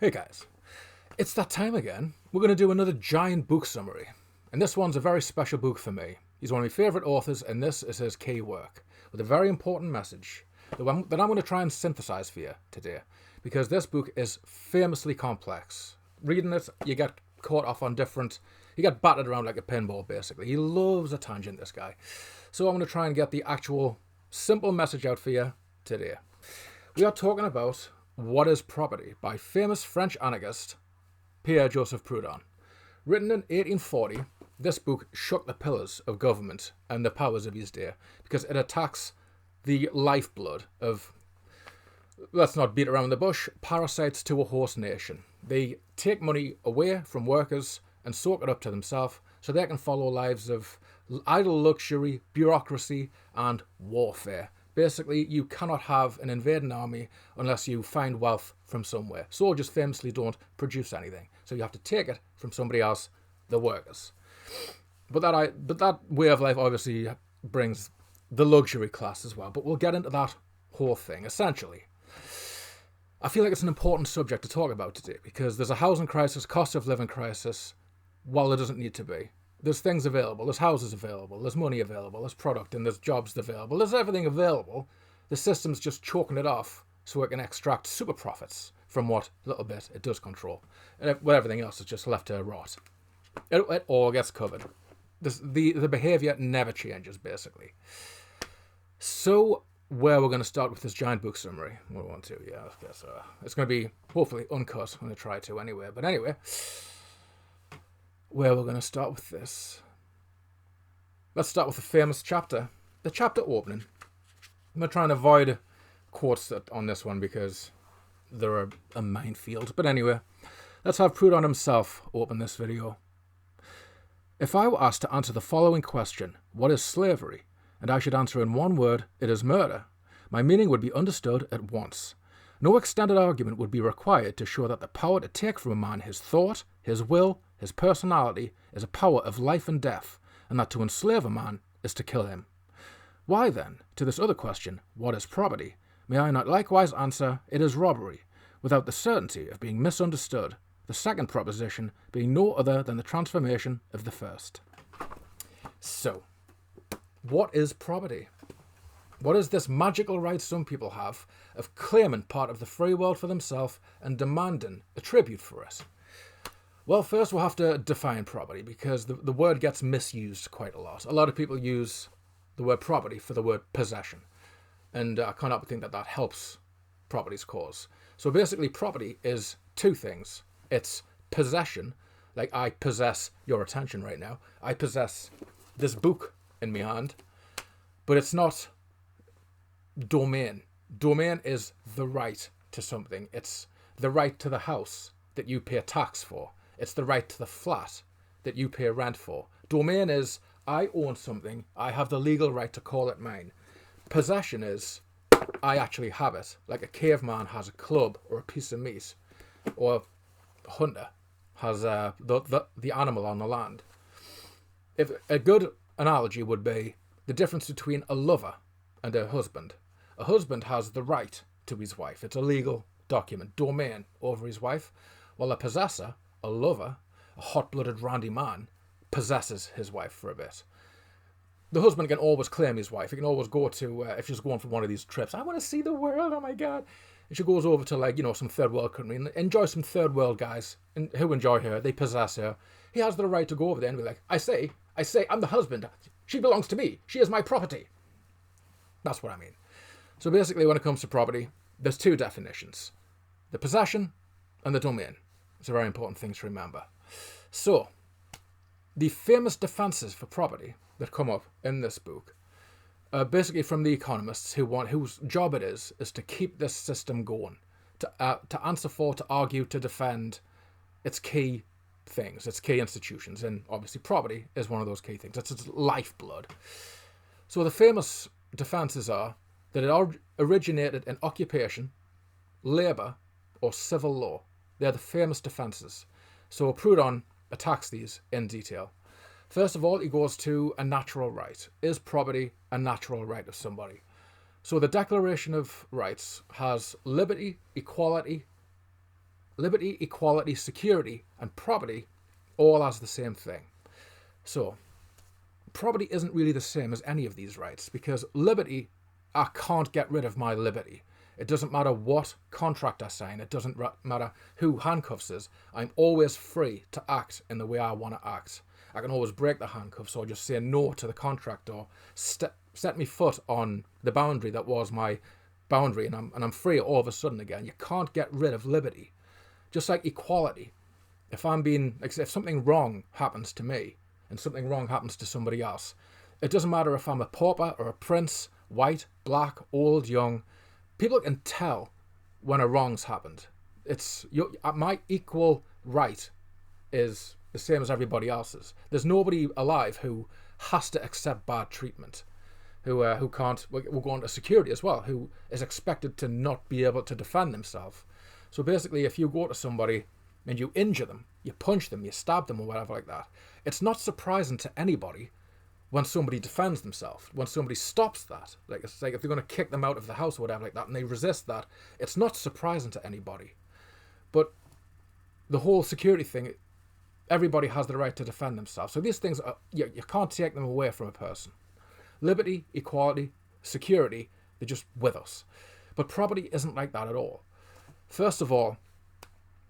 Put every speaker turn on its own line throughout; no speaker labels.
Hey guys, it's that time again. We're going to do another giant book summary. And this one's a very special book for me. He's one of my favourite authors, and this is his key work, with a very important message that I'm going to try and synthesize for you today. Because this book is famously complex. Reading it, you get caught off on you get battered around like a pinball, basically. He loves a tangent, this guy. So I'm going to try and get the actual simple message out for you today. We are talking about What is Property by famous French anarchist Pierre-Joseph Proudhon. Written in 1840, this book shook the pillars of government and the powers of his day because it attacks the lifeblood of, let's not beat around the bush, parasites to a horse nation. They take money away from workers and soak it up to themselves so they can follow lives of idle luxury, bureaucracy, and warfare. Basically, you cannot have an invading army unless you find wealth from somewhere. Soldiers famously don't produce anything, so you have to take it from somebody else, the workers. But that way of life obviously brings the luxury class as well. But we'll get into that whole thing. Essentially, I feel like it's an important subject to talk about today because there's a housing crisis, cost of living crisis, while there doesn't need to be. There's things available, there's houses available, there's money available, there's product and there's jobs available, there's everything available. The system's just choking it off so it can extract super profits from what little bit it does control. And everything else is just left to rot. It all gets covered. The behaviour never changes, basically. So, where we're going to start with this giant book summary. We want to, yeah, I guess. It's going to be, hopefully, uncut. I'm going to try to anyway. But anyway, where we're going to start with this. Let's start with the famous chapter. The chapter opening. I'm going to try and avoid quotes on this one because they're a minefield. But anyway, let's have Proudhon himself open this video. If I were asked to answer the following question, what is slavery? And I should answer in one word, it is murder, my meaning would be understood at once. No extended argument would be required to show that the power to take from a man his thought, his will, his personality is a power of life and death, and that to enslave a man is to kill him. Why then, to this other question, what is property, may I not likewise answer, it is robbery, without the certainty of being misunderstood, the second proposition being no other than the transformation of the first. So, what is property? What is this magical right some people have of claiming part of the free world for themselves and demanding a tribute for it? Well, first we'll have to define property because the word gets misused quite a lot. A lot of people use the word property for the word possession. And I can't think that helps property's cause. So basically property is two things. It's possession, like I possess your attention right now. I possess this book in my hand, but it's not domain. Domain is the right to something. It's the right to the house that you pay tax for. It's the right to the flat that you pay rent for. Domain is I own something. I have the legal right to call it mine. Possession is I actually have it. Like a caveman has a club or a piece of meat, or a hunter has the animal on the land. If a good analogy would be the difference between a lover and a husband. A husband has the right to his wife. It's a legal document, domain over his wife, while a possessor, a lover, a hot-blooded randy man, possesses his wife for a bit. The husband can always claim his wife. He can always go to, if she's going for one of these trips, I want to see the world, oh my God. And she goes over to some third world country and enjoy some third world guys who enjoy her. They possess her. He has the right to go over there and be like, I say, I'm the husband. She belongs to me. She is my property. That's what I mean. So basically, when it comes to property, there's two definitions. The possession and the domain. It's a very important thing to remember. So, the famous defenses for property that come up in this book are basically from the economists whose job it is to keep this system going, to answer for, to argue, to defend its key things, its key institutions, and obviously property is one of those key things. It's its lifeblood. So the famous defenses are that it originated in occupation, labour, or civil law. They're the famous defenses. So Proudhon attacks these in detail. First of all, he goes to a natural right. Is property a natural right of somebody? So the Declaration of Rights has liberty, equality, liberty, equality, security, and property all as the same thing. So, property isn't really the same as any of these rights, because liberty, I can't get rid of my liberty. It doesn't matter what contract I sign. It doesn't matter who handcuffs us. I'm always free to act in the way I want to act. I can always break the handcuffs or just say no to the contract or set my foot on the boundary that was my boundary, and I'm free all of a sudden again. You can't get rid of liberty. Just like equality. If something wrong happens to me and something wrong happens to somebody else, it doesn't matter if I'm a pauper or a prince, white, black, old, young. People can tell when a wrong's happened. My equal right is the same as everybody else's. There's nobody alive who has to accept bad treatment, who can't. We'll go on to security as well, who is expected to not be able to defend themselves. So basically, if you go to somebody and you injure them, you punch them, you stab them or whatever like that, it's not surprising to anybody when somebody defends themselves, when somebody stops that. It's like if they're going to kick them out of the house or whatever like that and they resist that, it's not surprising to anybody. But the whole security thing, everybody has the right to defend themselves. So these things, you can't take them away from a person. Liberty, equality, security, they're just with us. But property isn't like that at all. First of all,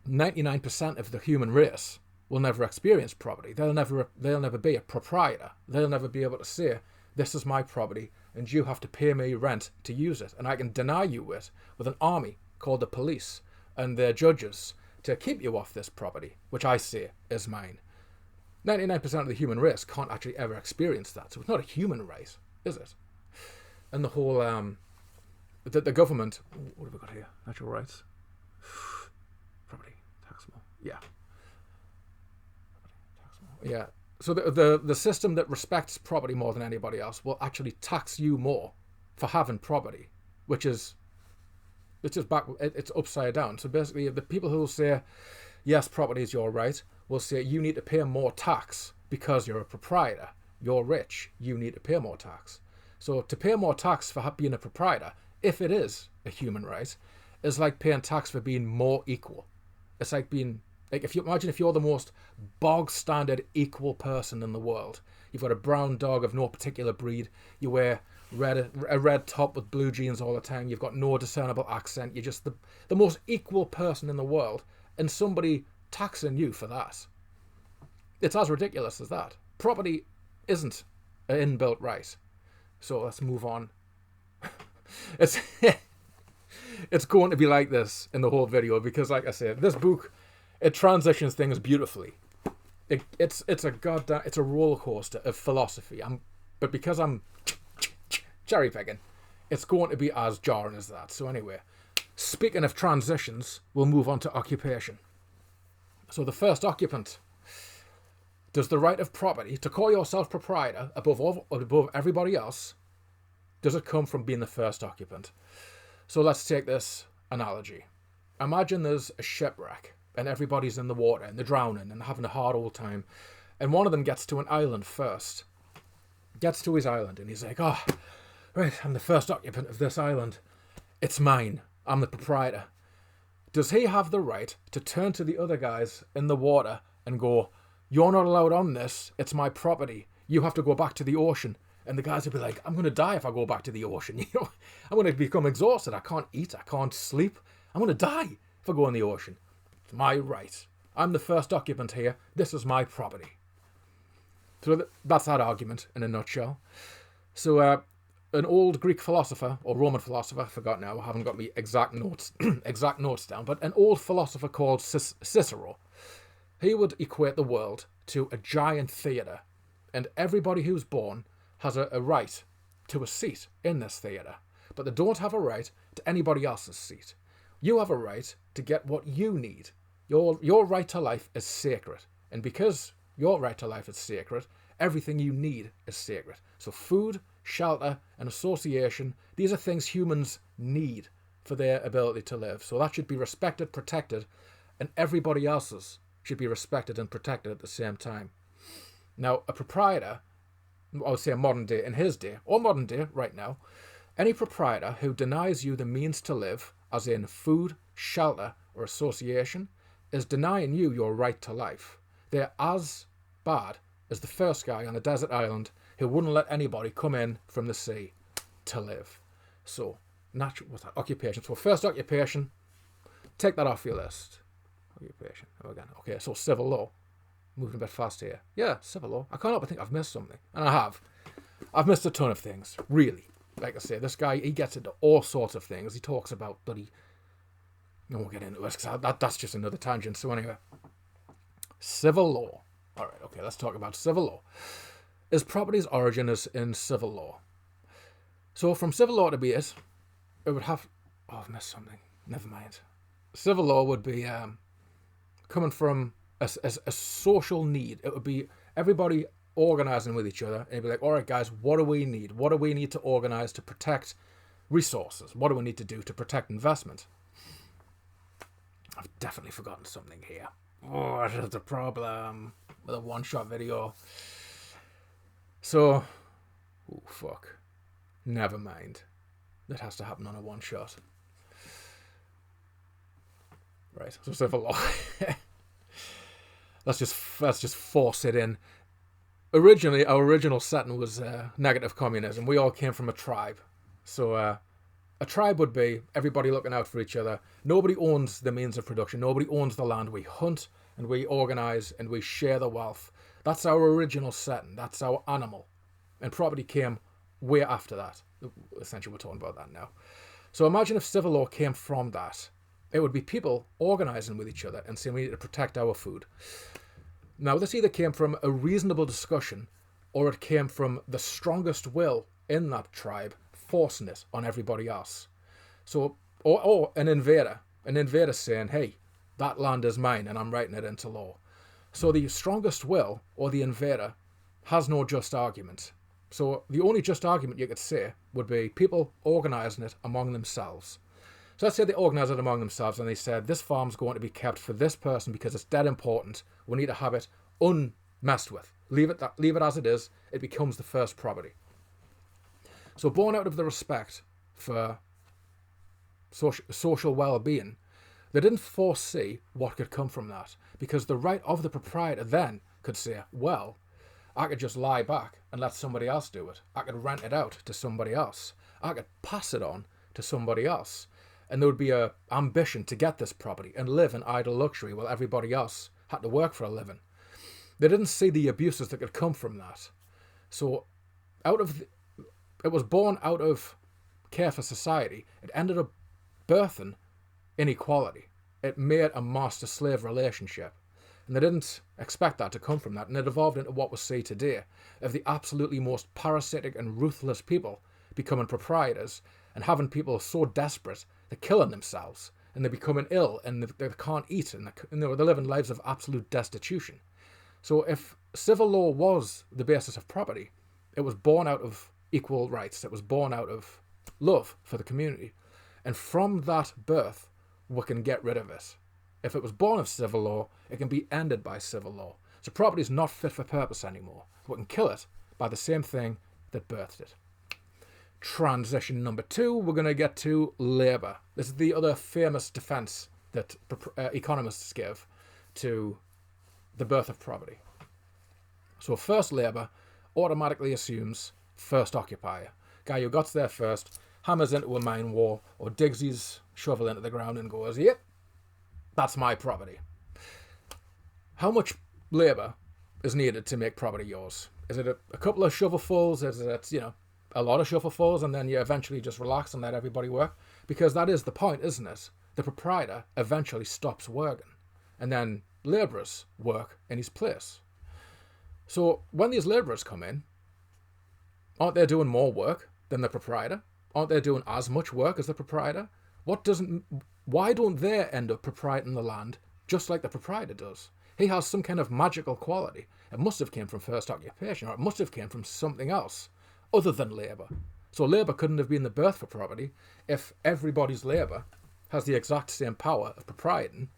99% of the human race will never experience property. They'll never be a proprietor. They'll never be able to say, this is my property and you have to pay me rent to use it, and I can deny you it with an army called the police and their judges to keep you off this property, which I say is mine. 99% of the human race can't actually ever experience that, so it's not a human right, is it? And the whole the government, what have we got here? Natural rights, property, taxable, yeah. Yeah. So the system that respects property more than anybody else will actually tax you more for having property, which is it's upside down. So basically, the people who will say yes, property is your right, will say you need to pay more tax because you're a proprietor. You're rich. You need to pay more tax. So to pay more tax for being a proprietor, if it is a human right, is like paying tax for being more equal. It's like being if you're the most bog standard equal person in the world. You've got a brown dog of no particular breed. You wear a red top with blue jeans all the time. You've got no discernible accent. You're just the most equal person in the world, and somebody taxing you for that. It's as ridiculous as that. Property isn't an inbuilt right. So let's move on. It's going to be like this in the whole video because, like I said, this book, it transitions things beautifully. It's a roller coaster of philosophy. But because I'm cherry picking, it's going to be as jarring as that. So anyway, speaking of transitions, we'll move on to occupation. So the first occupant. Does the right of property to call yourself proprietor above everybody else, does it come from being the first occupant? So let's take this analogy. Imagine there's a shipwreck and everybody's in the water and they're drowning and having a hard old time. And one of them gets to an island first. Gets to his island and he's like, oh, right, I'm the first occupant of this island. It's mine. I'm the proprietor. Does he have the right to turn to the other guys in the water and go, you're not allowed on this. It's my property. You have to go back to the ocean. And the guys will be like, I'm going to die if I go back to the ocean. You know, I'm going to become exhausted. I can't eat. I can't sleep. I'm going to die if I go in the ocean. It's my right. I'm the first occupant here. This is my property. So that's that argument in a nutshell. So an old Greek philosopher or Roman philosopher, I forgot now. I haven't got my exact notes down. But an old philosopher called Cicero. He would equate the world to a giant theatre, and everybody who's born has a right to a seat in this theatre, but they don't have a right to anybody else's seat. You have a right to get what you need. Your right to life is sacred, and because your right to life is sacred, everything you need is sacred. So food, shelter, and association, these are things humans need for their ability to live. So that should be respected, protected, and everybody else's should be respected and protected at the same time. Now, a proprietor, I would say modern day, in his day, or modern day right now, any proprietor who denies you the means to live, as in food, shelter, or association is denying you your right to life. They're as bad as the first guy on a desert island who wouldn't let anybody come in from the sea to live. So, natural, what's that? Occupation. So, first occupation, take that off your list. Occupation. Oh, again. Okay, so civil law. Moving a bit fast here. Yeah, civil law. I can't help but think I've missed something. And I have. I've missed a ton of things, really. Like I say, this guy, he gets into all sorts of things. He talks about bloody... I won't get into it, because that's just another tangent. So anyway, civil law. All right, okay, let's talk about civil law. Is property's origin is in civil law. So from civil law to be it would have... Oh, I've missed something. Never mind. Civil law would be coming from a social need. It would be everybody organising with each other, and it'd be like, all right, guys, what do we need? What do we need to organise to protect resources? What do we need to do to protect investment? I've definitely forgotten something here. Oh, that's a problem with a one-shot video. So, oh, fuck. Never mind. That has to happen on a one-shot. Right, so civil law. Let's just force it in. Originally, our original setting was negative communism. We all came from a tribe. So a tribe would be everybody looking out for each other. Nobody owns the means of production. Nobody owns the land. We hunt and we organise and we share the wealth. That's our original setting. That's our animal. And property came way after that. Essentially, we're talking about that now. So imagine if civil law came from that. It would be people organising with each other and saying we need to protect our food. Now, this either came from a reasonable discussion or it came from the strongest will in that tribe forcing it on everybody else. So, or an invader saying, hey, that land is mine and I'm writing it into law. So the strongest will or the invader has no just argument. So the only just argument you could say would be people organising it among themselves. So let's say they organise it among themselves and they said, this farm's going to be kept for this person because it's dead important. We need to have it unmessed with. Leave it as it is. It becomes the first property. So born out of the respect for social well-being, they didn't foresee what could come from that, because the right of the proprietor then could say, well, I could just lie back and let somebody else do it. I could rent it out to somebody else. I could pass it on to somebody else. And there would be a ambition to get this property and live in idle luxury while everybody else had to work for a living. They didn't see the abuses that could come from that. So it was born out of care for society. It ended up birthing inequality. It made a master-slave relationship. And they didn't expect that to come from that. And it evolved into what we see today of the absolutely most parasitic and ruthless people becoming proprietors and having people so desperate they're killing themselves and they're becoming ill and they can't eat and they're living lives of absolute destitution. So if civil law was the basis of property, it was born out of equal rights. It was born out of love for the community. And from that birth, we can get rid of it. If it was born of civil law, it can be ended by civil law. So property is not fit for purpose anymore. We can kill it by the same thing that birthed it. Transition number 2, we're going to get to labour. This is the other famous defence that economists give to the birth of property. So first labour automatically assumes first occupier. Guy who got there first, hammers into a mine wall or digs his shovel into the ground and goes, yep, that's my property. How much labour is needed to make property yours? Is it a couple of shovelfuls? Is it, a lot of shovelfuls and then you eventually just relax and let everybody work? Because that is the point, isn't it? The proprietor eventually stops working and then labourers work in his place. So when these labourers come in, aren't they doing more work than the proprietor? Aren't they doing as much work as the proprietor? Why don't they end up proprieting the land just like the proprietor does? He has some kind of magical quality. It must have came from first occupation, or it must have came from something else other than labour. So labour couldn't have been the birth for property if everybody's labour has the exact same power of proprieting,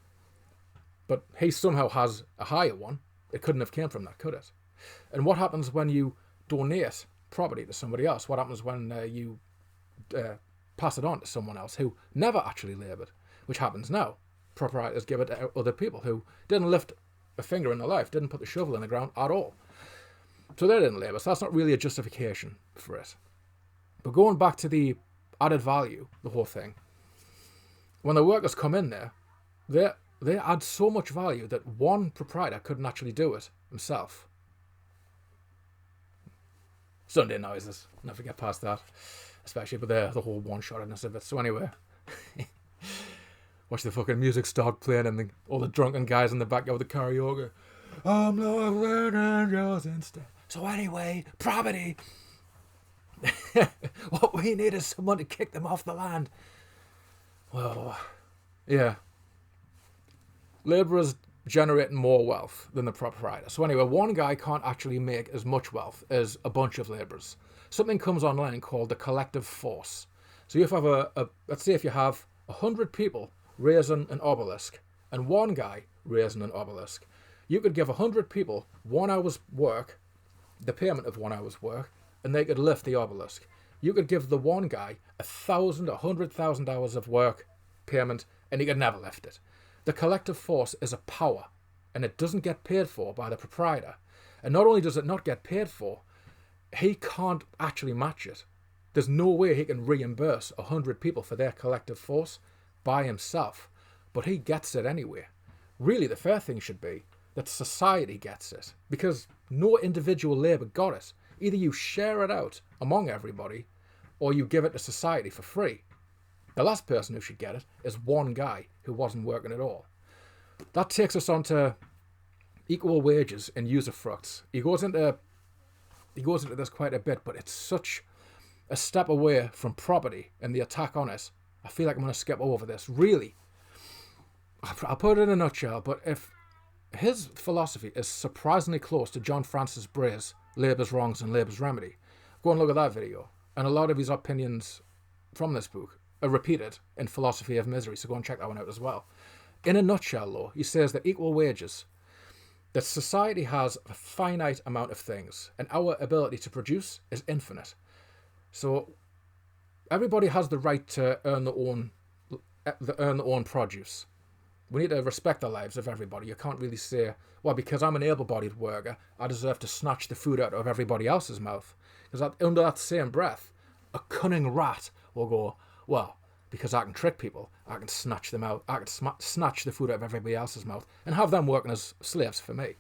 but he somehow has a higher one. It couldn't have came from that, could it? And what happens when you donate property to somebody else? What happens when you pass it on to someone else who never actually laboured, which happens now? proprietors give it to other people who didn't lift a finger in their life, didn't put the shovel in the ground at all. So they didn't labour, so that's not really a justification for it. But going back to the added value, the whole thing, when the workers come in there, they add so much value that one proprietor couldn't actually do it himself. Sunday noises, never get past that, especially with the whole one-shottedness of it. So anyway, watch the fucking music start playing and all the drunken guys in the backyard with the karaoke. I'm not learning yours instead. So anyway, property. What we need is someone to kick them off the land. Well, yeah. Labourers generate more wealth than the proprietor. So anyway, one guy can't actually make as much wealth as a bunch of labourers. Something comes online called the collective force. So if you have let's say if you have 100 people raising an obelisk and one guy raising an obelisk, you could give 100 people 1 hour's work, the payment of 1 hour's work, and they could lift the obelisk. You could give the one guy 1,000 or 100,000 hours of work payment, and he could never lift it. The collective force is a power, and it doesn't get paid for by the proprietor. And not only does it not get paid for, he can't actually match it. There's no way he can reimburse 100 people for their collective force by himself, but he gets it anyway. Really, the fair thing should be that society gets it, because no individual labour got it. Either you share it out among everybody, or you give it to society for free. The last person who should get it is one guy who wasn't working at all. That takes us on to equal wages and usufructs. He goes into this quite a bit, but it's such a step away from property and the attack on it. I feel like I'm going to skip over this. Really, I'll put it in a nutshell, but if his philosophy is surprisingly close to John Francis Bray's Labour's Wrongs and Labour's Remedy, go and look at that video. And a lot of his opinions from this book are repeated in Philosophy of Misery, so go and check that one out as well. In a nutshell, though, he says that equal wages, that society has a finite amount of things, and our ability to produce is infinite. So everybody has the right to earn their own produce. We need to respect the lives of everybody. You can't really say, well, because I'm an able-bodied worker, I deserve to snatch the food out of everybody else's mouth. Because under that same breath, a cunning rat will go, well, because I can trick people, I can snatch them out, I can snatch the food out of everybody else's mouth and have them working as slaves for me.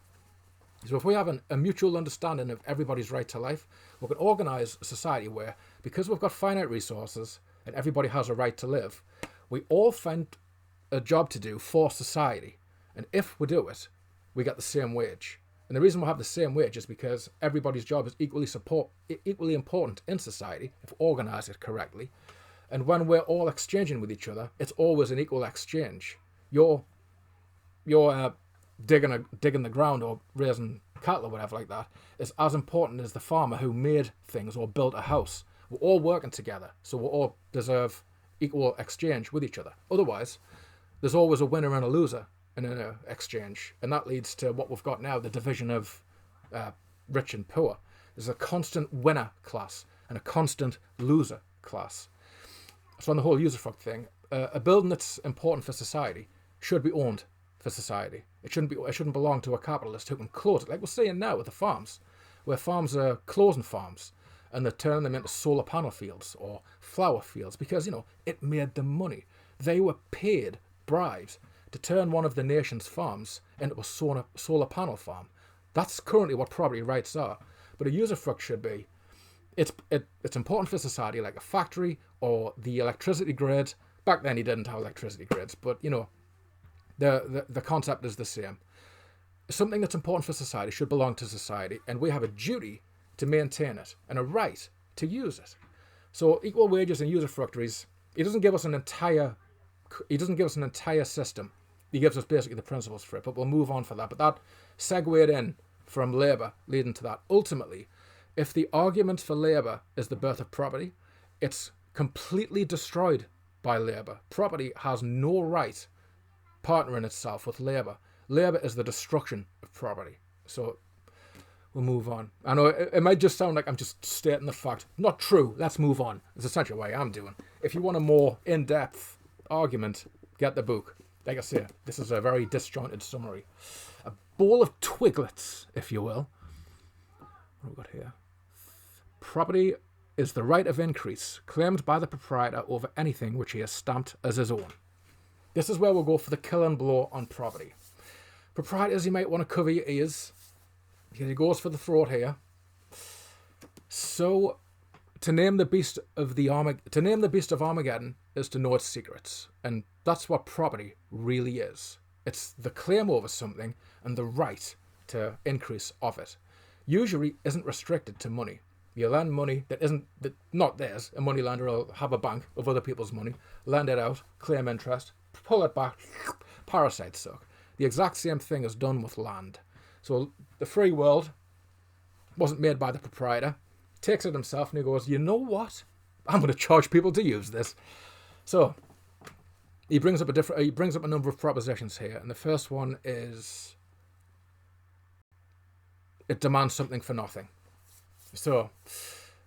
So if we have a mutual understanding of everybody's right to life, we can organise a society where, because we've got finite resources and everybody has a right to live, we all find a job to do for society. And if we do it, we get the same wage. And the reason we have the same wage is because everybody's job is equally important in society if we organise it correctly. And when we're all exchanging with each other, it's always an equal exchange. You're digging the ground or raising cattle or whatever like that is as important as the farmer who made things or built a house. We're all working together, so we all deserve equal exchange with each other. Otherwise, there's always a winner and a loser in an exchange, and that leads to what we've got now, the division of rich and poor. There's a constant winner class and a constant loser class. So on the whole usufruct thing, a building that's important for society should be owned for society. It shouldn't belong to a capitalist who can close it, like we're seeing now with the farms, where farms are closing farms and they're turning them into solar panel fields or flower fields because, it made them money. They were paid bribes to turn one of the nation's farms into a solar panel farm. That's currently what property rights are. But a usufruct should be, it's important for society, like a factory or the electricity grid. Back then he didn't have electricity grids, but the concept is the same. Something that's important for society should belong to society, and we have a duty to maintain it and a right to use it. So equal wages and usufructories, he doesn't give us an entire system. He gives us basically the principles for it, but we'll move on for that. But that segued in from labour leading to that. Ultimately, if the argument for labour is the birth of property, it's completely destroyed by labour. Property has no right partnering itself with labour. Labour is the destruction of property. So we'll move on. I know it might just sound like I'm just stating the fact. Not true. Let's move on. It's essentially what I am doing. If you want a more in-depth argument, get the book. like I say, this is a very disjointed summary. A bowl of twiglets, if you will. What have we got here? Property is the right of increase claimed by the proprietor over anything which he has stamped as his own. This is where we'll go for the kill and blow on property. Proprietors, you might want to cover your ears. He goes for the throat here. So, to name the beast of Armageddon is to know its secrets, and that's what property really is. It's the claim over something and the right to increase of it. Usually isn't restricted to money. You lend money that not theirs. A moneylender will have a bank of other people's money, lend it out, claim interest, pull it back, parasite suck. The exact same thing is done with land. So the free world wasn't made by the proprietor. He takes it himself and he goes, you know what? I'm going to charge people to use this. So he brings up a number of propositions here, and the first one is it demands something for nothing. So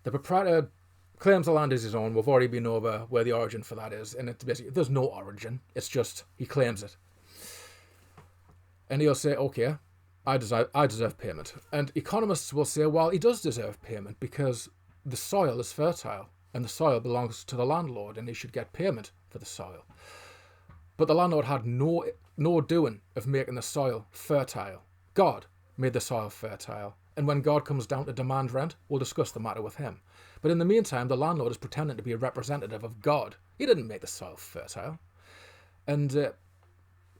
the proprietor claims the land is his own. We've already been over where the origin for that is, and it's basically there's no origin. It's just he claims it. And he'll say, okay, I deserve payment. And economists will say, well, he does deserve payment because the soil is fertile and the soil belongs to the landlord and he should get payment for the soil. But the landlord had no doing of making the soil fertile. God made the soil fertile. And when God comes down to demand rent, we'll discuss the matter with him. But in the meantime, the landlord is pretending to be a representative of God. He didn't make the soil fertile. And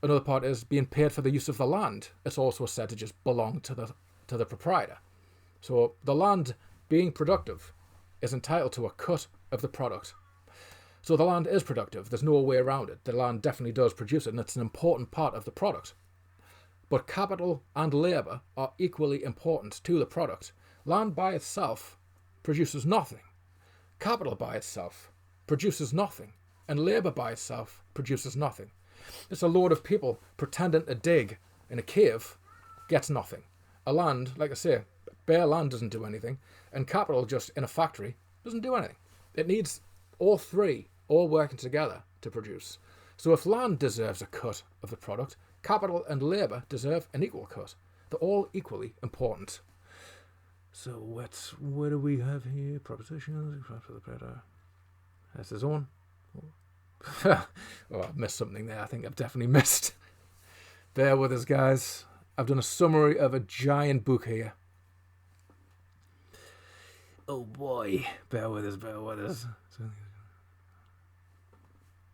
another part is being paid for the use of the land. It's also said to just belong to the proprietor. So the land being productive is entitled to a cut of the product. So the land is productive. There's no way around it. The land definitely does produce it, and it's an important part of the product. But capital and labour are equally important to the product. Land by itself produces nothing. Capital by itself produces nothing. And labour by itself produces nothing. It's a load of people pretending to dig in a cave gets nothing. A land, like I say, bare land doesn't do anything, and capital just in a factory doesn't do anything. It needs all three, all working together to produce. So if land deserves a cut of the product, capital and labour deserve an equal cut. They're all equally important. So what do we have here? Propositions. That's his own. Oh, I missed something there. I think I've definitely missed. Bear with us, guys. I've done a summary of a giant book here. Oh boy. Bear with us.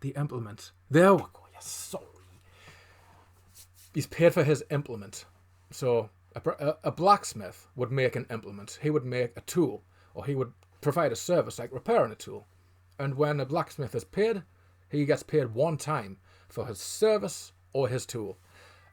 The implement. There we go. Yes, sorry. He's paid for his implement. So a blacksmith would make an implement. He would make a tool, or he would provide a service like repairing a tool. And when a blacksmith is paid, he gets paid one time for his service or his tool.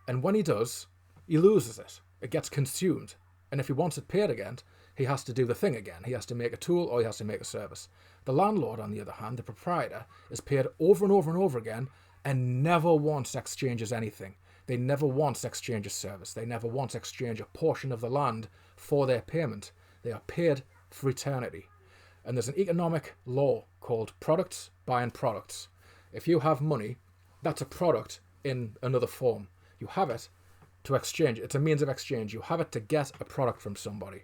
And when he does, he loses it. It gets consumed. And if he wants it paid again, he has to do the thing again. He has to make a tool or he has to make a service. The landlord, on the other hand, the proprietor, is paid over and over and over again and never once exchanges anything. They never once exchange a service. They never once exchange a portion of the land for their payment. They are paid for eternity. And there's an economic law called products buying products. If you have money, that's a product in another form. You have it to exchange. It's a means of exchange. You have it to get a product from somebody.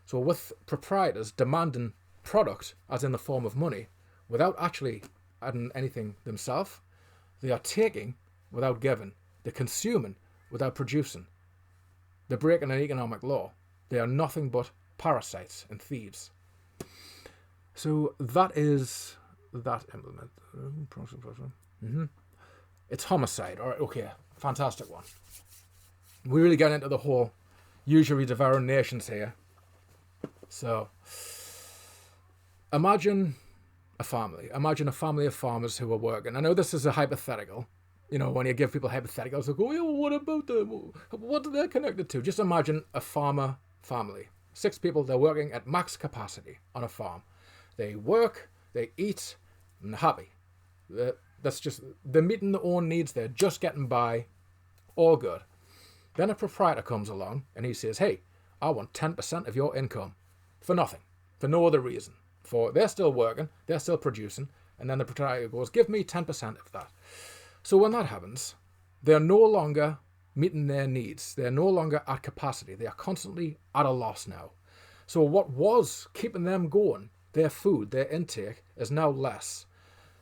So with proprietors demanding product, as in the form of money, without actually adding anything themselves, they are taking without giving. They're consuming without producing. They're breaking an economic law. They are nothing but parasites and thieves. So that is that implement. It's homicide. All right, okay, fantastic one. We really get into the whole usury devouring nations here. So imagine a family. Imagine a family of farmers who are working. I know this is a hypothetical. You know, when you give people hypotheticals, they go, yeah, well, what about them? What are they connected to? Just imagine a farmer family. 6 people, they're working at max capacity on a farm. They work, they eat, and they're happy. They're meeting their own needs. They're just getting by. All good. Then a proprietor comes along and he says, hey, I want 10% of your income for nothing, for no other reason. For they're still working, they're still producing, and then the proprietor goes, give me 10% of that. So when that happens, they're no longer meeting their needs. They're no longer at capacity. They are constantly at a loss now. So what was keeping them going, their food, their intake, is now less.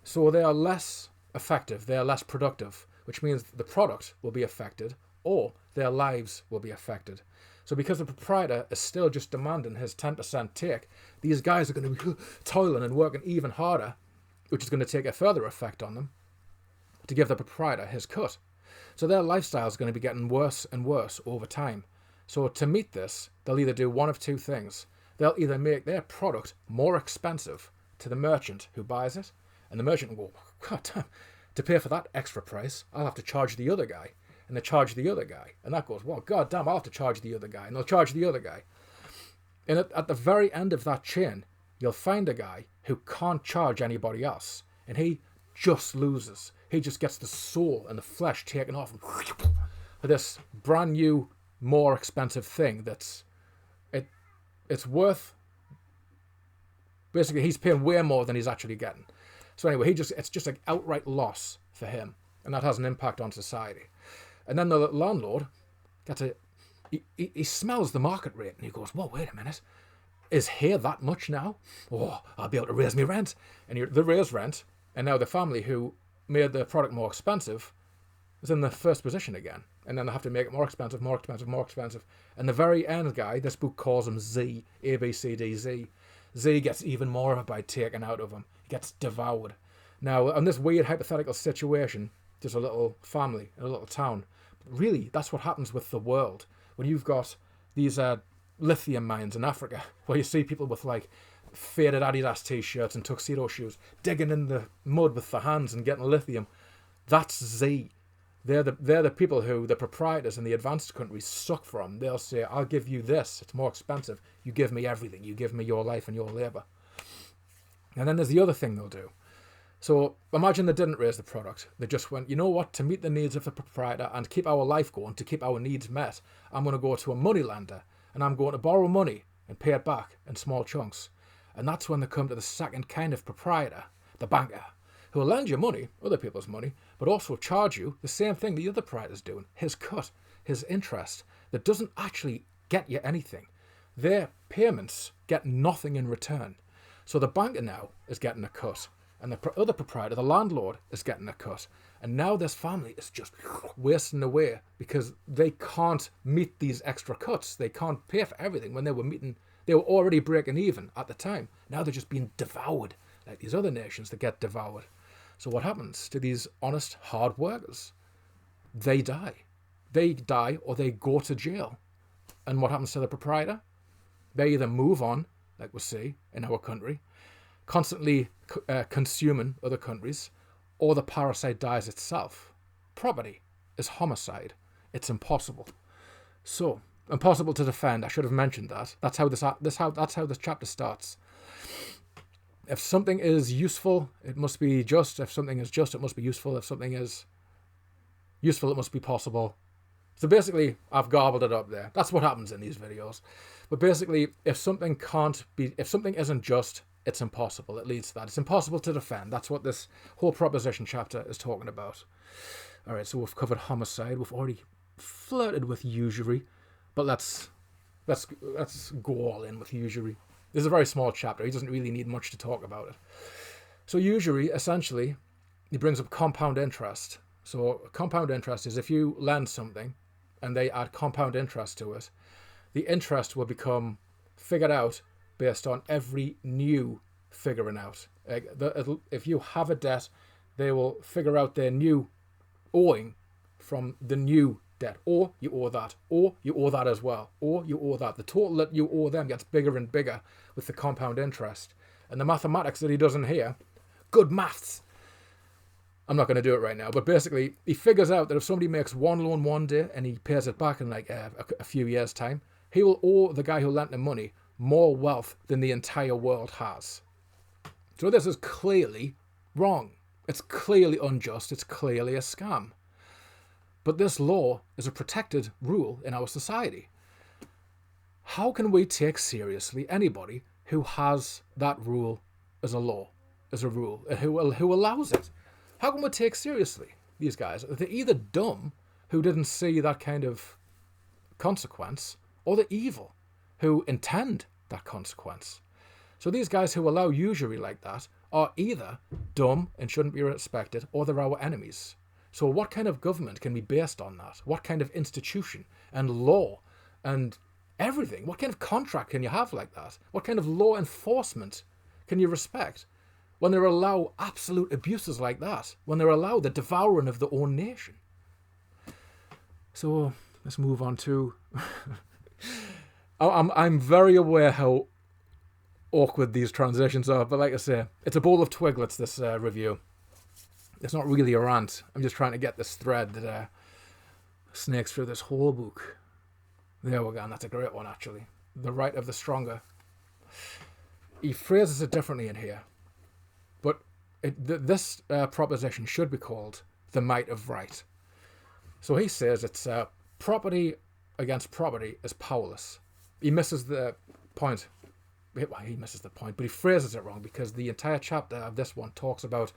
So they are less effective, they are less productive, which means the product will be affected or their lives will be affected. So because the proprietor is still just demanding his 10% take, these guys are going to be toiling and working even harder, which is going to take a further effect on them, to give the proprietor his cut. So their lifestyle is going to be getting worse and worse over time. So to meet this, they'll either do one of two things. They'll either make their product more expensive to the merchant who buys it, and the merchant will go, God damn, to pay for that extra price, I'll have to charge the other guy. And they charge the other guy. And that goes, well, God damn, I'll have to charge the other guy. And they'll charge the other guy. And at the very end of that chain, you'll find a guy who can't charge anybody else. And he just loses. He just gets the soul and the flesh taken off him for this brand new, more expensive thing it's worth. Basically, he's paying way more than he's actually getting. So anyway, it's just like outright loss for him. And that has an impact on society. And then the landlord he smells the market rate and he goes, whoa, wait a minute. Is here that much now? Oh, I'll be able to raise my rent. And they raise rent. And now the family who made the product more expensive is in the first position again. And then they have to make it more expensive, more expensive, more expensive. And the very end guy, this book calls him Z, A, B, C, D, Z. Z gets even more of a bite taken out of him. He gets devoured. Now, in this weird hypothetical situation, there's a little family in a little town. But really, that's what happens with the world. When you've got these lithium mines in Africa, where you see people with like faded Adidas t-shirts and tuxedo shoes, digging in the mud with their hands and getting lithium. That's Z. They're the people who the proprietors in the advanced countries suck from. They'll say, I'll give you this. It's more expensive. You give me everything. You give me your life and your labour. And then there's the other thing they'll do. So imagine they didn't raise the product. They just went, you know what, to meet the needs of the proprietor and keep our life going, to keep our needs met, I'm going to go to a moneylender and I'm going to borrow money and pay it back in small chunks. And that's when they come to the second kind of proprietor, the banker, who will lend you money, other people's money, but also charge you the same thing the other proprietor's doing, his cut, his interest, that doesn't actually get you anything. Their payments get nothing in return. So the banker now is getting a cut, and the other proprietor, the landlord, is getting a cut. And now this family is just wasting away because they can't meet these extra cuts. They can't pay for everything when they were already breaking even at the time. Now they're just being devoured like these other nations that get devoured. So what happens to these honest, hard workers? They die. They die or they go to jail. And what happens to the proprietor? They either move on, like we see in our country, constantly consuming other countries, or the parasite dies itself. Property is homicide. It's impossible. So, impossible to defend. I should have mentioned that. That's how this chapter starts. If something is useful, it must be just. If something is just, it must be useful. If something is useful, it must be possible. So basically, I've garbled it up there. That's what happens in these videos. But basically, if something isn't just, it's impossible. It leads to that. It's impossible to defend. That's what this whole proposition chapter is talking about. All right, so we've covered homicide. We've already flirted with usury, but let's go all in with usury. This is a very small chapter. He doesn't really need much to talk about it. So usury, essentially, he brings up compound interest. So compound interest is if you lend something and they add compound interest to it, the interest will become figured out based on every new figuring out. If you have a debt, they will figure out their new owing from the new debt. Or you owe that. Or you owe that as well. Or you owe that. The total that you owe them gets bigger and bigger with the compound interest. And the mathematics that he does in here, good maths. I'm not going to do it right now, but basically he figures out that if somebody makes one loan one day and he pays it back in like a few years' time, he will owe the guy who lent him money more wealth than the entire world has. So this is clearly wrong. It's clearly unjust. It's clearly a scam. But this law is a protected rule in our society. How can we take seriously anybody who has that rule as a law, as a rule, who allows it? How can we take seriously? these guys. They're either dumb, who didn't see that kind of consequence, or they're evil, who intend that consequence. So these guys who allow usury like that are either dumb and shouldn't be respected, or they're our enemies. So what kind of government can be based on that? What kind of institution and law and everything? What kind of contract can you have like that? What kind of law enforcement can you respect when they allow absolute abuses like that? When they allow the devouring of their own nation? So let's move on to... I'm very aware how awkward these transitions are, but like I say, it's a bowl of twiglets, this review. It's not really a rant. I'm just trying to get this thread that snakes through this whole book. There we go, and that's a great one, actually. The right of the stronger. He phrases it differently in here, but this proposition should be called the might of right. So he says it's property against property is powerless. He misses the point. Well, he misses the point, but he phrases it wrong, because the entire chapter of this one talks about,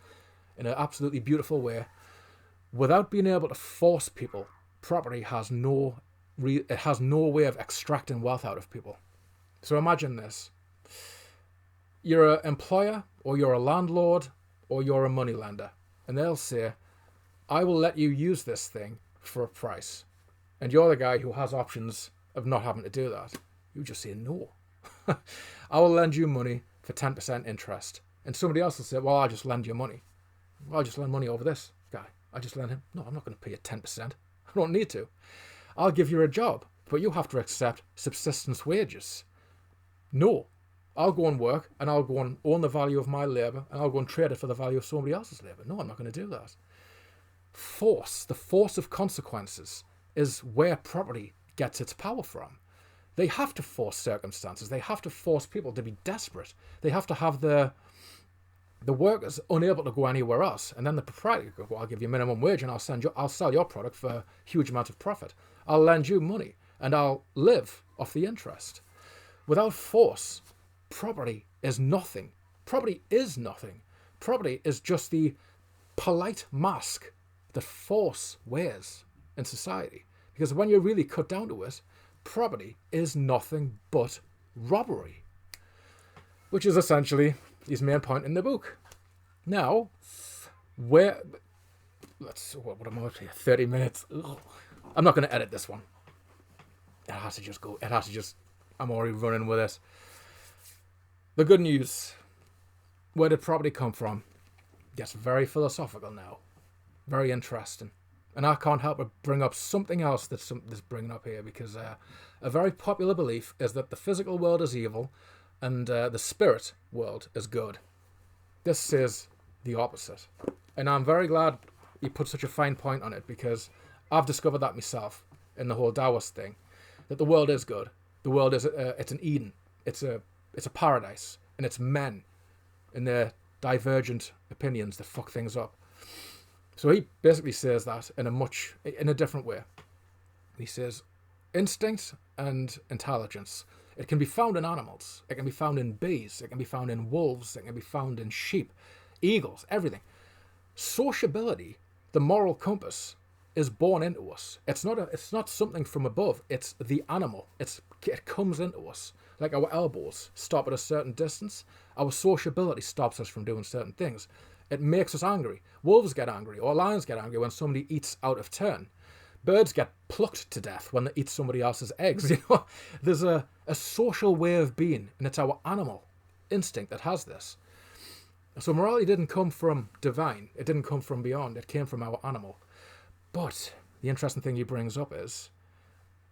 in an absolutely beautiful way, without being able to force people, property has no way of extracting wealth out of people. So imagine this. You're an employer, or you're a landlord, or you're a moneylender, and they'll say, I will let you use this thing for a price. And you're the guy who has options of not having to do that. You just say no. I will lend you money for 10% interest. And somebody else will say, well, I'll just lend you money. Well, I'll just lend money over this guy. I just lend him. No, I'm not going to pay you 10%. I don't need to. I'll give you a job, but you have to accept subsistence wages. No. I'll go and work, and I'll go and own the value of my labour, and I'll go and trade it for the value of somebody else's labour. No, I'm not going to do that. Force, the force of consequences, is where property gets its power from. They have to force circumstances. They have to force people to be desperate. They have to have the workers unable to go anywhere else, and then the proprietor goes, well, I'll give you minimum wage, and I'll sell your product for a huge amount of profit. I'll lend you money, and I'll live off the interest. Without force, property is nothing. Property is nothing. Property is just the polite mask that force wears in society. Because when you really cut down to it, property is nothing but robbery, which is essentially his main point in the book. Now, what am I up to? 30 minutes. Ugh. I'm not going to edit this one. It has to just go. I'm already running with it. The good news. Where did property come from? Gets very philosophical now. Very interesting. And I can't help but bring up something else that's bringing up here, because a very popular belief is that the physical world is evil and the spirit world is good. This says the opposite. And I'm very glad you put such a fine point on it, because I've discovered that myself in the whole Taoist thing, that the world is good. The world is it's an Eden. It's a paradise, and it's men and their divergent opinions that fuck things up. So he basically says that in a different way. He says, instinct and intelligence, it can be found in animals. It can be found in bees. It can be found in wolves. It can be found in sheep, eagles, everything. Sociability, the moral compass, is born into us. It's not something from above. It's the animal. It comes into us. Like our elbows stop at a certain distance. Our sociability stops us from doing certain things. It makes us angry. Wolves get angry, or lions get angry when somebody eats out of turn. Birds get plucked to death when they eat somebody else's eggs. There's a social way of being, and it's our animal instinct that has this. So morality didn't come from divine. It didn't come from beyond. It came from our animal. But the interesting thing he brings up is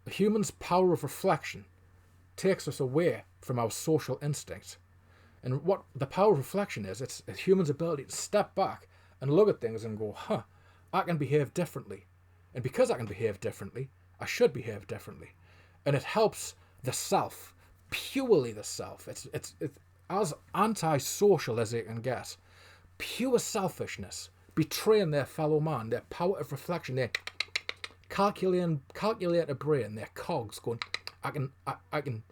a human's power of reflection takes us away from our social instinct. And what the power of reflection is, it's a human's ability to step back and look at things and go, I can behave differently. And because I can behave differently, I should behave differently. And it helps the self, purely the self. It's as anti-social as it can get. Pure selfishness, betraying their fellow man, their power of reflection, their calculated brain, their cogs going, I can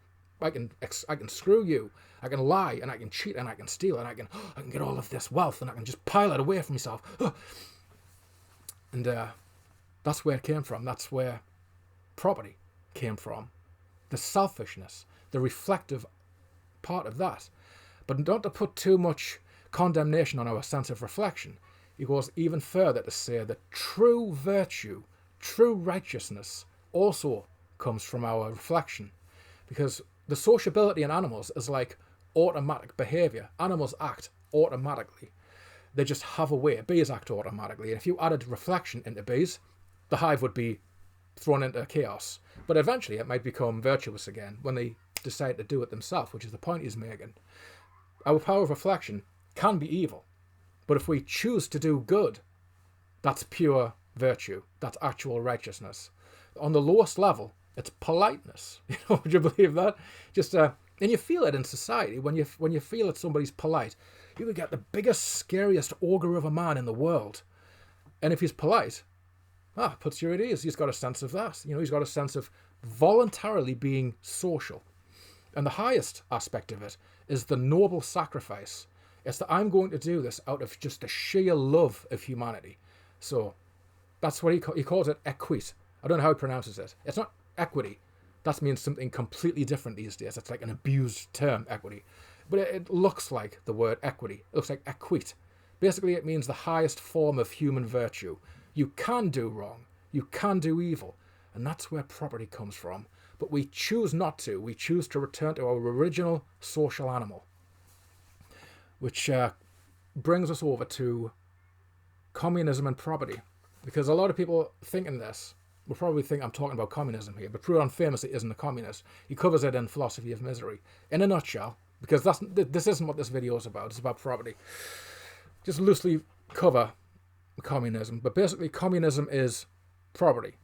screw you. I can lie, and I can cheat, and I can steal, and I can get all of this wealth, and I can just pile it away from myself. And And that's where it came from. That's where property came from. The selfishness, the reflective part of that. But not to put too much condemnation on our sense of reflection. He goes even further to say that true virtue, true righteousness also comes from our reflection. Because the sociability in animals is like automatic behavior. Animals act automatically. They just have a way. Bees act automatically. And if you added reflection into bees, the hive would be thrown into chaos. But eventually it might become virtuous again when they decide to do it themselves, which is the point he's making. Our power of reflection can be evil. But if we choose to do good, that's pure virtue. That's actual righteousness. On the lowest level, it's politeness. Would you believe that? Just and you feel it in society when you feel that somebody's polite. You could get the biggest, scariest ogre of a man in the world, and if he's polite, puts you at ease. He's got a sense of that. He's got a sense of voluntarily being social. And the highest aspect of it is the noble sacrifice. It's that I'm going to do this out of just the sheer love of humanity. So that's what he calls it, equite. I don't know how he pronounces it. It's not equity. That means something completely different these days. It's like an abused term, equity. But it looks like the word equity. It looks like equite. Basically, it means the highest form of human virtue. You can do wrong. You can do evil. And that's where property comes from. But we choose not to. We choose to return to our original social animal. Which brings us over to communism and property. Because a lot of people thinking this will probably think I'm talking about communism here. But Proudhon famously isn't a communist. He covers it in Philosophy of Misery. In a nutshell, because this isn't what this video is about. It's about property. Just loosely cover communism. But basically, communism is property.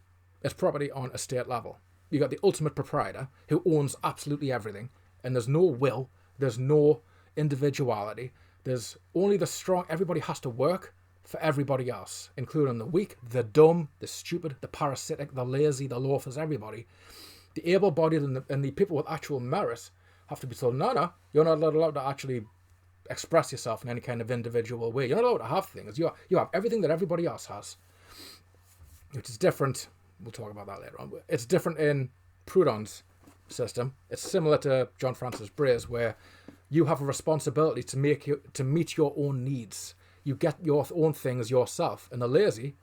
It's property on a state level. You got the ultimate proprietor who owns absolutely everything. And there's no will. There's no individuality. There's only the strong. Everybody has to work for everybody else, including the weak, the dumb, the stupid, the parasitic, the lazy, the loafers, everybody. The able-bodied and the people with actual merit have to be told, no, you're not allowed to actually express yourself in any kind of individual way. You're not allowed to have things. You have everything that everybody else has, which is different. We'll talk about that later on. It's different in Proudhon's system. It's similar to John Francis Bray's, where you have a responsibility to meet your own needs. You get your own things yourself, and the lazy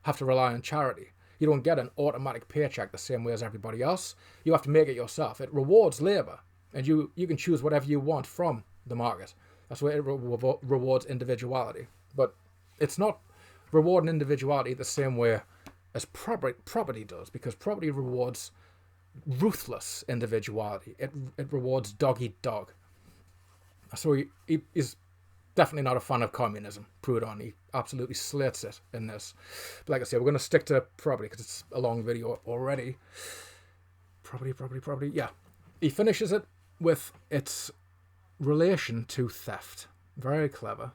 have to rely on charity. You don't get an automatic paycheck the same way as everybody else. You have to make it yourself. It rewards labour, and you can choose whatever you want from the market. That's why it rewards individuality. But it's not rewarding individuality the same way as property does, because property rewards ruthless individuality. It rewards dog eat dog. So he's definitely not a fan of communism, Proudhon. He absolutely slates it in this. But like I say, we're going to stick to property because it's a long video already. Property. Yeah. He finishes it with its relation to theft. Very clever.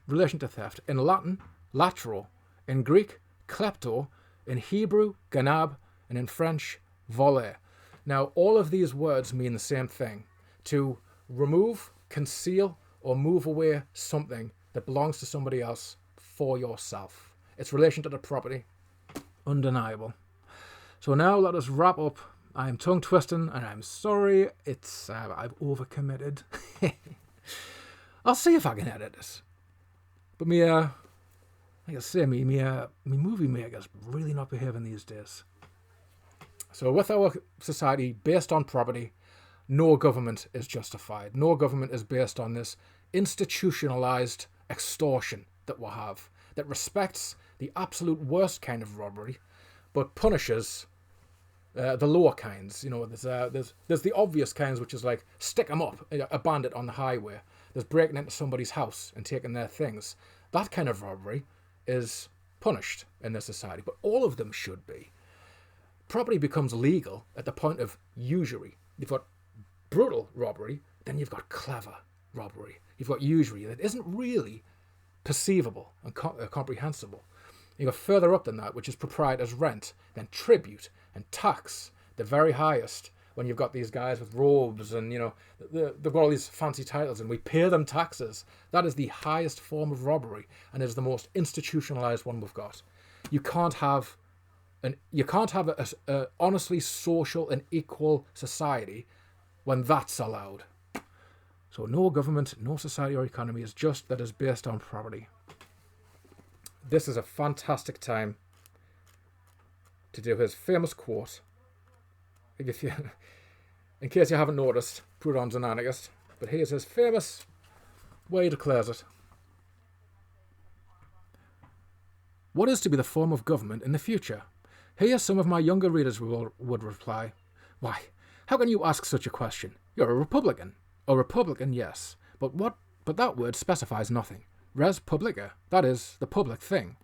Relation to theft. In Latin, latero. In Greek, klepto. In Hebrew, ganab. And in French, voler. Now, all of these words mean the same thing. To remove, conceal, or move away something that belongs to somebody else for yourself. Its relation to the property, undeniable. So now let us wrap up. I am tongue twisting, and I'm sorry. I've overcommitted. I'll see if I can edit this. But like I say, me movie maker's really not behaving these days. So with our society based on property, no government is justified. No government is based on this institutionalized extortion that we'll have, that respects the absolute worst kind of robbery, but punishes the lower kinds. There's the obvious kinds, which is like stick 'em up, a bandit on the highway. There's breaking into somebody's house and taking their things. That kind of robbery is punished in this society, but all of them should be. Property becomes legal at the point of usury. You've got brutal robbery, then you've got clever robbery. You've got usury that isn't really perceivable and comprehensible. You go further up than that, which is proprietor's rent, then tribute and tax, the very highest, when you've got these guys with robes and, they've got all these fancy titles and we pay them taxes. That is the highest form of robbery and is the most institutionalized one we've got. You can't have a honestly social and equal society when that's allowed. So no government, no society or economy is just that is based on property. This is a fantastic time to do his famous quote. If you, in case you haven't noticed, Proudhon's an anarchist, but here's his famous way he declares it. What is to be the form of government in the future? Here some of my younger readers would reply, why, how can you ask such a question? You're a Republican. A Republican, yes, but that word specifies nothing. Res publica, that is, the public thing.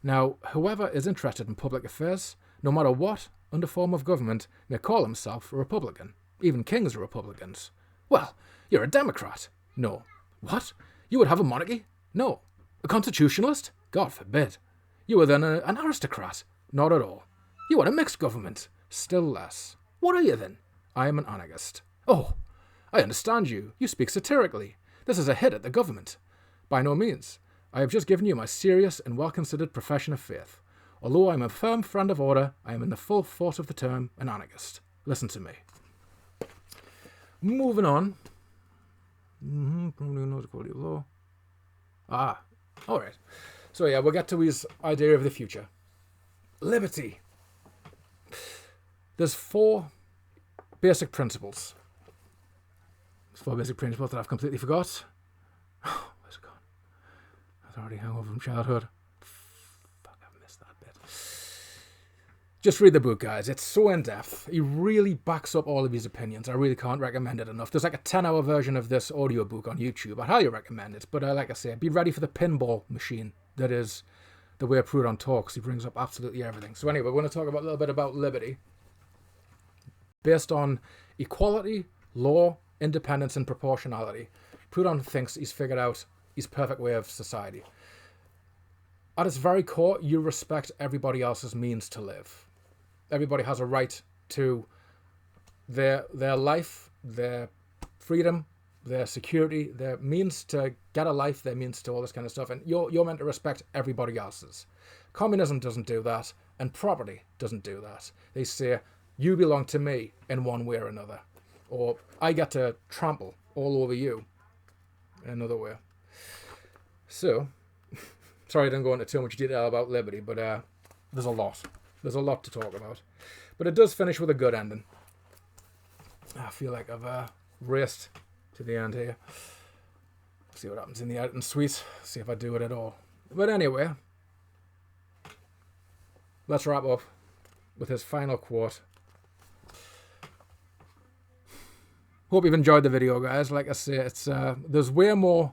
Now, whoever is interested in public affairs, no matter what, under form of government, may call himself a Republican. Even kings are Republicans. Well, you're a Democrat. No. What? You would have a monarchy? No. A constitutionalist? God forbid. You are then an aristocrat? Not at all. You want a mixed government? Still less. What are you then? I am an anarchist. Oh, I understand you. You speak satirically. This is a hit at the government. By no means. I have just given you my serious and well-considered profession of faith. Although I am a firm friend of order, I am in the full force of the term an anarchist. Listen to me. Moving on. Law. Alright. So yeah, we'll get to his idea of the future. Liberty. There's four basic principles. There's four basic principles that I've completely forgot. Where's it gone? That's already hangover from childhood. Fuck, I've missed that bit. Just read the book, guys. It's so in-depth. He really backs up all of his opinions. I really can't recommend it enough. There's like a 10-hour version of this audiobook on YouTube. I highly recommend it. But like I say, be ready for the pinball machine that is the way Proudhon talks. He brings up absolutely everything. So anyway, we're going to talk about a little bit about liberty. Based on equality, law, independence, and proportionality, Proudhon thinks he's figured out his perfect way of society. At its very core, you respect everybody else's means to live. Everybody has a right to their life, their freedom, their security, their means to get a life, their means to all this kind of stuff. And you're meant to respect everybody else's. Communism doesn't do that, and property doesn't do that. They say, you belong to me in one way or another. Or I get to trample all over you in another way. So, sorry I didn't go into too much detail about liberty, but there's a lot. There's a lot to talk about. But it does finish with a good ending. I feel like I've raced to the end here. See what happens in the editing suite. See if I do it at all. But anyway, let's wrap up with his final quote. Hope you've enjoyed the video, guys. Like I say, it's there's way more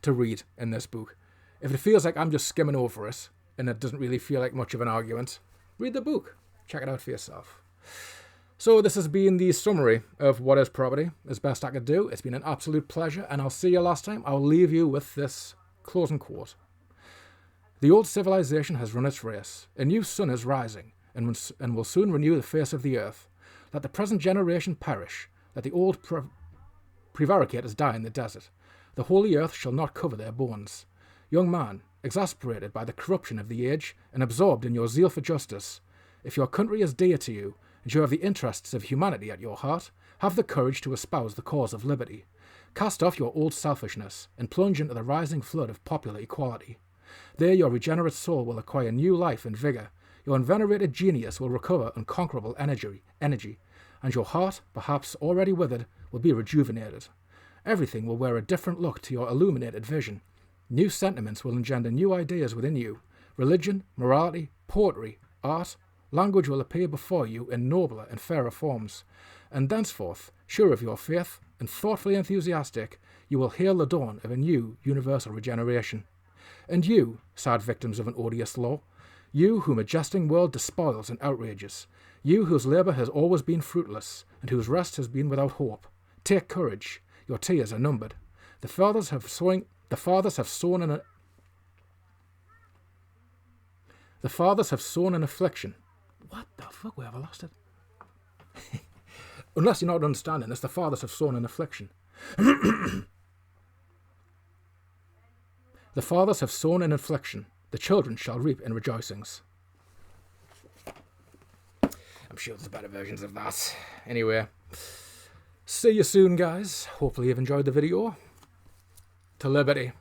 to read in this book. If it feels like I'm just skimming over it and it doesn't really feel like much of an argument, read the book. Check it out for yourself. So this has been the summary of What is Property, as best I could do. It's been an absolute pleasure, and I'll see you last time. I'll leave you with this closing quote. The old civilization has run its race. A new sun is rising, and will soon renew the face of the earth. Let the present generation perish. Let the old prevaricators die in the desert. The holy earth shall not cover their bones. Young man, exasperated by the corruption of the age and absorbed in your zeal for justice, if your country is dear to you, and you have the interests of humanity at your heart, have the courage to espouse the cause of liberty. Cast off your old selfishness and plunge into the rising flood of popular equality. There your regenerate soul will acquire new life and vigour. Your unvenerated genius will recover unconquerable energy, and your heart, perhaps already withered, will be rejuvenated. Everything will wear a different look to your illuminated vision. New sentiments will engender new ideas within you. Religion, morality, poetry, art, language will appear before you in nobler and fairer forms. And thenceforth, sure of your faith and thoughtfully enthusiastic, you will hail the dawn of a new universal regeneration. And you, sad victims of an odious law, you whom a jesting world despoils and outrages, you whose labour has always been fruitless, and whose rest has been without hope, take courage, your tears are numbered. The fathers have sown an affliction. What the fuck? Where have I lost it? Unless you're not understanding this, the fathers have sown an affliction. The fathers have sown an affliction. the children shall reap in rejoicings. I'm sure there's better versions of that. Anyway, see you soon, guys. Hopefully you've enjoyed the video. To liberty.